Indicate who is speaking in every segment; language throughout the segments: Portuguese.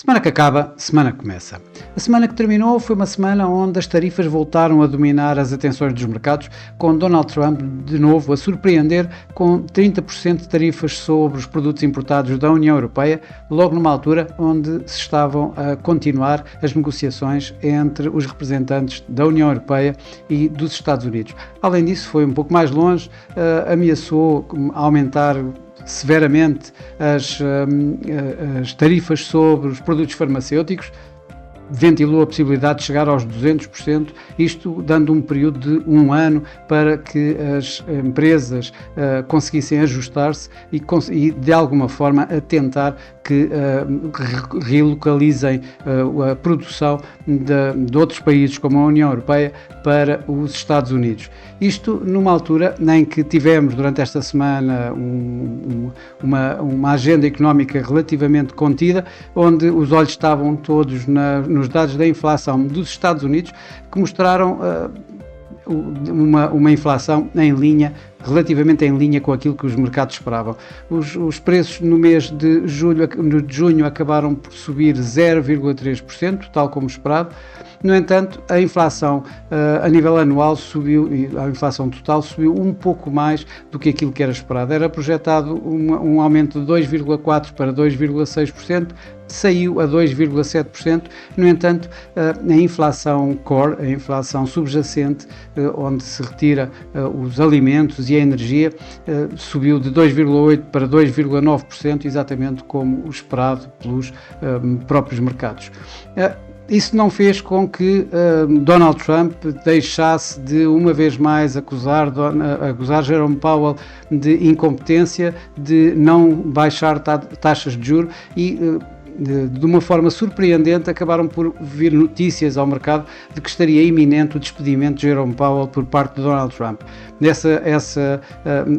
Speaker 1: Semana que acaba, semana que começa. A semana que terminou foi uma semana onde as tarifas voltaram a dominar as atenções dos mercados, com Donald Trump de novo a surpreender com 30% de tarifas sobre os produtos importados da União Europeia, logo numa altura onde se estavam a continuar as negociações entre os representantes da União Europeia e dos Estados Unidos. Além disso, foi um pouco mais longe, ameaçou aumentar severamente as tarifas sobre os produtos farmacêuticos, ventilou a possibilidade de chegar aos 200%, isto dando um período de um ano para que as empresas conseguissem ajustar-se e de alguma forma a tentar que relocalizem a produção de outros países como a União Europeia para os Estados Unidos. Isto numa altura em que tivemos durante esta semana uma agenda económica relativamente contida, onde os olhos estavam todos nos dados da inflação dos Estados Unidos, que mostraram uma inflação relativamente em linha com aquilo que os mercados esperavam. Os preços no mês de junho acabaram por subir 0,3%, tal como esperado. No entanto, a inflação a nível anual subiu, e a inflação total subiu um pouco mais do que aquilo que era esperado. Era projetado um aumento de 2,4% para 2,6%, saiu a 2,7%. No entanto, a inflação core, a inflação subjacente, onde se retira os alimentos e a energia, subiu de 2,8% para 2,9%, exatamente como o esperado pelos próprios mercados. Isso não fez com que Donald Trump deixasse de uma vez mais acusar Jerome Powell de incompetência, de não baixar taxas de juros e de uma forma surpreendente acabaram por vir notícias ao mercado de que estaria iminente o despedimento de Jerome Powell por parte de Donald Trump.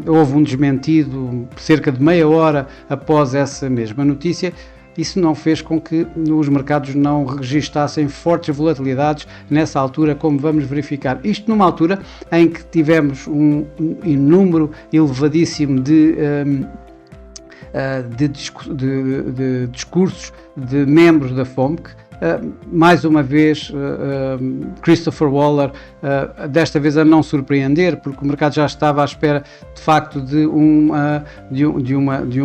Speaker 1: Houve um desmentido cerca de meia hora após essa mesma notícia. Isso não fez com que os mercados não registassem fortes volatilidades nessa altura, como vamos verificar. Isto numa altura em que tivemos um número elevadíssimo de discursos de membros da FOMC. Mais uma vez, Christopher Waller, desta vez a não surpreender, porque o mercado já estava à espera de facto de um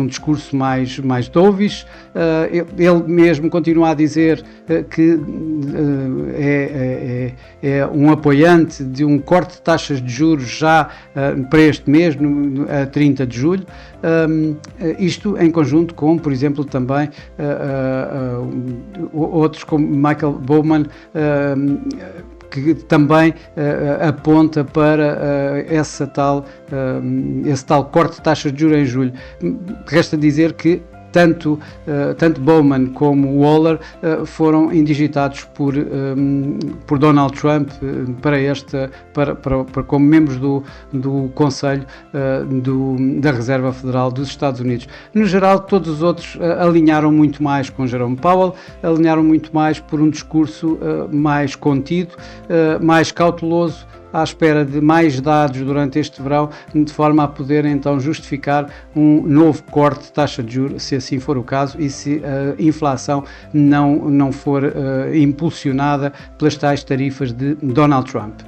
Speaker 1: discurso mais dovish. Ele mesmo continua a dizer que é um apoiante de um corte de taxas de juros já para este mês, a 30 de julho. Isto em conjunto com, por exemplo, também outros como Michael Bowman, que também aponta para esse tal corte de taxas de juros em julho. Resta dizer que tanto Bowman como Waller foram indigitados por Donald Trump como membros do Conselho da Reserva Federal dos Estados Unidos. No geral, todos os outros alinharam muito mais com Jerome Powell, alinharam muito mais por um discurso mais contido, mais cauteloso, à espera de mais dados durante este verão, de forma a poder então justificar um novo corte de taxa de juros, se assim for o caso, e se a inflação não for impulsionada pelas tais tarifas de Donald Trump.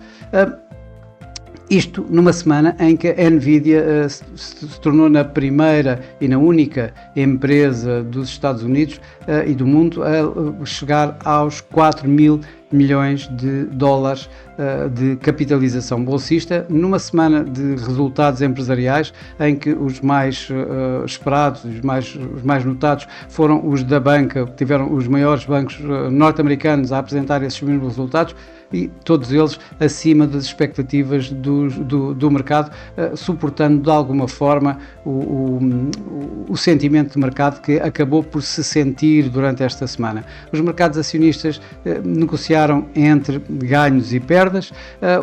Speaker 1: Isto numa semana em que a Nvidia se tornou na primeira e na única empresa dos Estados Unidos e do mundo a chegar aos 4 mil milhões de dólares de capitalização bolsista, numa semana de resultados empresariais em que os mais esperados, os mais notados foram os da banca, que tiveram os maiores bancos norte-americanos a apresentar esses mesmos resultados, e todos eles acima das expectativas do mercado, suportando de alguma forma o sentimento de mercado que acabou por se sentir durante esta semana. Os mercados acionistas negociaram entre ganhos e perdas.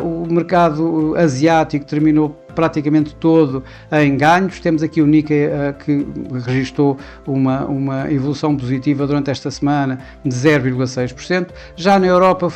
Speaker 1: O mercado asiático terminou praticamente todo em ganhos. Temos aqui o Nikkei que registrou uma evolução positiva durante esta semana de 0,6%. Já na Europa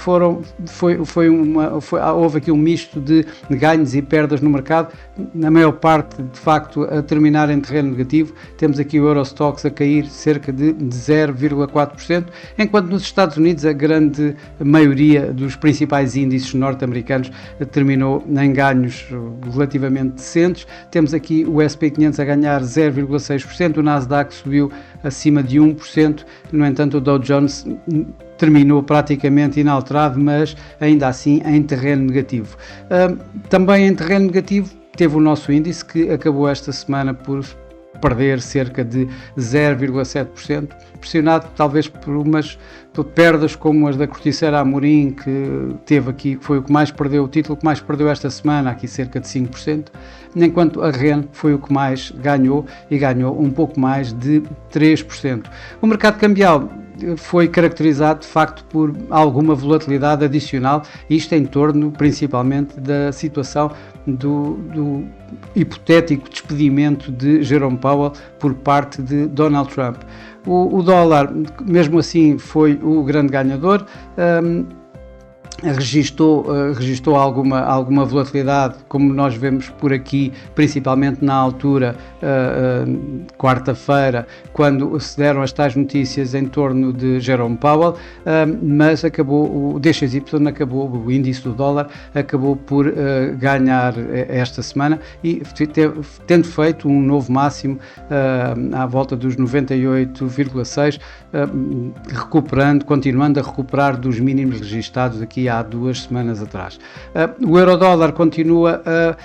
Speaker 1: houve aqui um misto de ganhos e perdas no mercado, na maior parte de facto a terminar em terreno negativo. Temos aqui o Eurostoxx a cair cerca de 0,4%, enquanto nos Estados Unidos a grande maioria dos principais índices norte-americanos terminou em ganhos relativamente decentes. Temos aqui o S&P 500 a ganhar 0,6%, o Nasdaq subiu acima de 1%, no entanto o Dow Jones terminou praticamente inalterado, mas ainda assim em terreno negativo. Também em terreno negativo teve o nosso índice, que acabou esta semana por perder cerca de 0,7%, pressionado talvez por perdas como as da Corticeira Amorim, que teve aqui, foi o que mais perdeu, o título que mais perdeu esta semana, aqui cerca de 5%, enquanto a REN foi o que mais ganhou, e ganhou um pouco mais de 3%. O mercado cambial foi caracterizado de facto por alguma volatilidade adicional, isto em torno principalmente da situação do hipotético despedimento de Jerome Powell por parte de Donald Trump. O dólar, mesmo assim, foi o grande ganhador. Registou alguma volatilidade, como nós vemos por aqui, principalmente na altura, quarta-feira, quando se deram as tais notícias em torno de Jerome Powell, mas o DXY o índice do dólar, acabou por ganhar esta semana, e tendo feito um novo máximo à volta dos 98,6, continuando a recuperar dos mínimos registados aqui há 2 semanas atrás. O euro-dólar continua a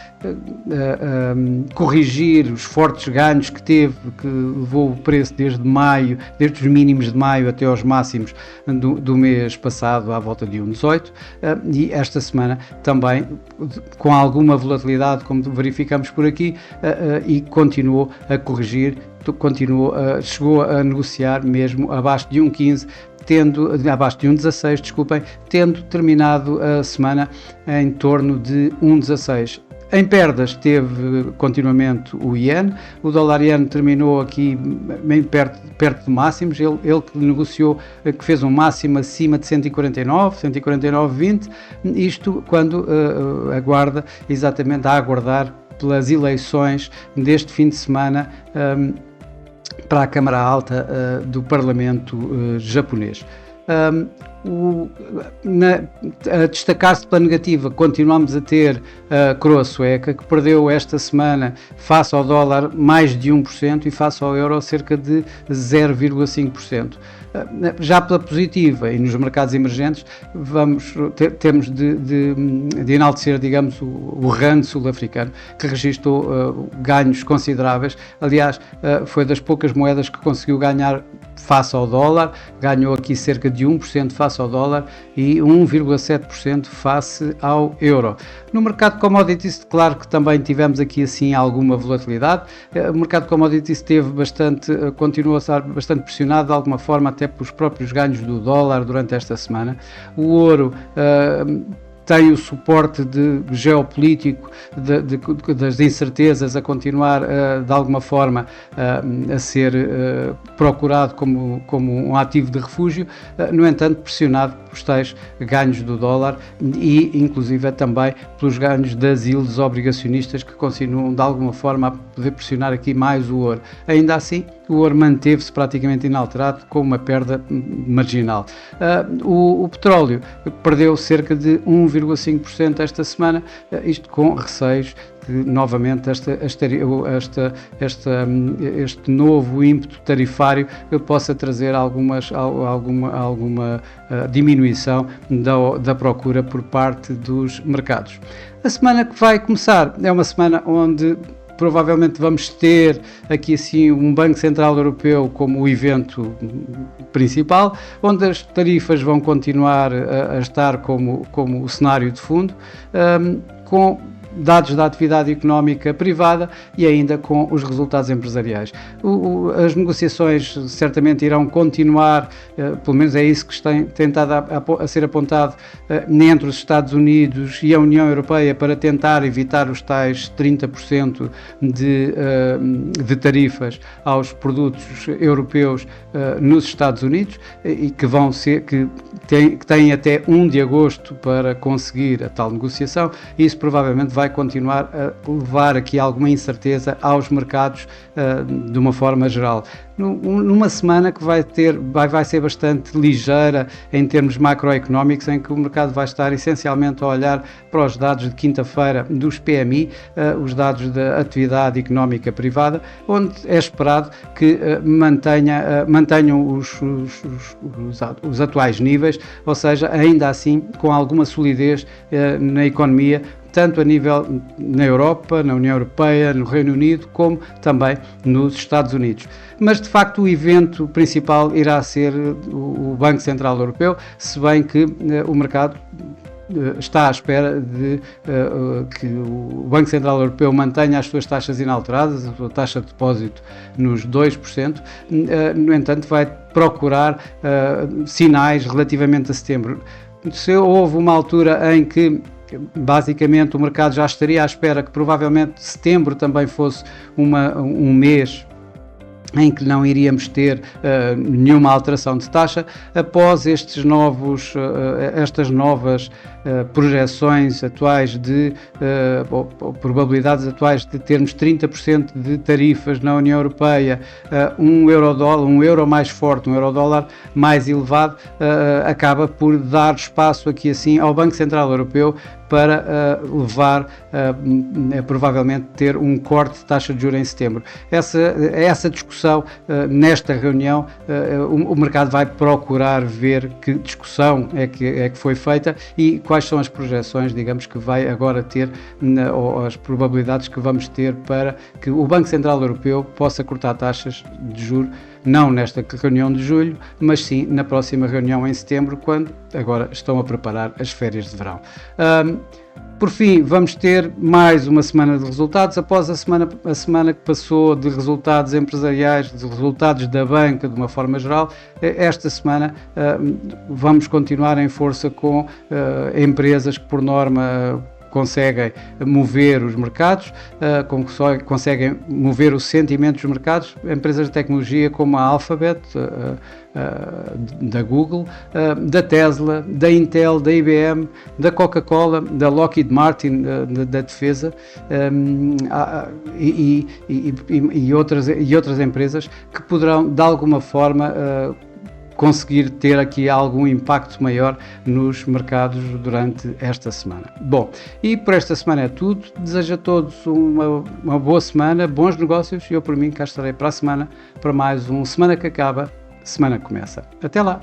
Speaker 1: corrigir os fortes ganhos que teve, que levou o preço desde os mínimos de maio até aos máximos do mês passado, à volta de 1,18, e esta semana também com alguma volatilidade, como verificamos por aqui, e continuou a corrigir, chegou a negociar mesmo abaixo de 1,15, abaixo de 1,16, tendo terminado a semana em torno de 1,16. Em perdas teve continuamente o iene, o dólar-iene terminou aqui bem perto de máximos, ele que negociou, que fez um máximo acima de 149,20, isto quando aguarda, exatamente a aguardar pelas eleições deste fim de semana para a Câmara Alta do Parlamento japonês. A destacar-se pela negativa, continuamos a ter a coroa sueca, que perdeu esta semana face ao dólar mais de 1% e face ao euro cerca de 0,5%. Já pela positiva, e nos mercados emergentes, temos de enaltecer, digamos, o rand sul-africano, que registrou ganhos consideráveis. Aliás, foi das poucas moedas que conseguiu ganhar face ao dólar, ganhou aqui cerca de 1% face ao dólar e 1,7% face ao euro. No mercado de commodities, claro que também tivemos aqui assim alguma volatilidade. O mercado de commodities continuou a estar bastante pressionado de alguma forma, até pelos próprios ganhos do dólar durante esta semana. O ouro tem o suporte geopolítico das incertezas a continuar de alguma forma a ser procurado como um ativo de refúgio, no entanto pressionado pelos tais ganhos do dólar e inclusive também pelos ganhos das yields obrigacionistas, que continuam de alguma forma a poder pressionar aqui mais o ouro. Ainda assim, o ouro manteve-se praticamente inalterado, com uma perda marginal. O petróleo perdeu cerca de 1,5% esta semana, isto com receios que novamente este novo ímpeto tarifário possa trazer alguma diminuição da procura por parte dos mercados. A semana que vai começar é uma semana onde provavelmente vamos ter aqui assim um Banco Central Europeu como o evento principal, onde as tarifas vão continuar a estar como o cenário de fundo, com dados da atividade económica privada e ainda com os resultados empresariais. As negociações certamente irão continuar, pelo menos é isso que tem estado a ser apontado entre os Estados Unidos e a União Europeia para tentar evitar os tais 30% de tarifas aos produtos europeus nos Estados Unidos e que têm até 1 de agosto para conseguir a tal negociação. Isso provavelmente vai continuar a levar aqui alguma incerteza aos mercados de uma forma geral. Numa semana que vai ser bastante ligeira em termos macroeconómicos, em que o mercado vai estar essencialmente a olhar para os dados de quinta-feira dos PMI, os dados da atividade económica privada, onde é esperado que mantenham os atuais níveis, ou seja, ainda assim com alguma solidez na economia, tanto a nível na Europa, na União Europeia, no Reino Unido, como também nos Estados Unidos. Mas, de facto, o evento principal irá ser o Banco Central Europeu, se bem que o mercado está à espera de que o Banco Central Europeu mantenha as suas taxas inalteradas, a sua taxa de depósito nos 2%, no entanto vai procurar sinais relativamente a setembro. Se houve uma altura em que basicamente o mercado já estaria à espera que provavelmente setembro também fosse um mês em que não iríamos ter nenhuma alteração de taxa, após estas novas projeções atuais probabilidades atuais de termos 30% de tarifas na União Europeia, um euro mais forte, um euro-dólar mais elevado, acaba por dar espaço aqui assim ao Banco Central Europeu para levar, provavelmente ter um corte de taxa de juros em setembro. Essa discussão, nesta reunião, o mercado vai procurar ver que discussão é que foi feita e quais são as projeções, digamos, que vai agora ter, ou as probabilidades que vamos ter para que o Banco Central Europeu possa cortar taxas de juros, não nesta reunião de julho, mas sim na próxima reunião em setembro, quando agora estão a preparar as férias de verão. Por fim, vamos ter mais uma semana de resultados. Após a semana que passou de resultados empresariais, de resultados da banca de uma forma geral, esta semana vamos continuar em força com empresas que, por norma, conseguem mover os mercados, conseguem mover o sentimento dos mercados. Empresas de tecnologia como a Alphabet, da Google, da Tesla, da Intel, da IBM, da Coca-Cola, da Lockheed Martin, da defesa, e outras empresas que poderão de alguma forma conseguir ter aqui algum impacto maior nos mercados durante esta semana. Bom, e por esta semana é tudo. Desejo a todos uma boa semana, bons negócios, e eu por mim cá estarei para a semana, para mais um Semana que Acaba, Semana que Começa. Até lá!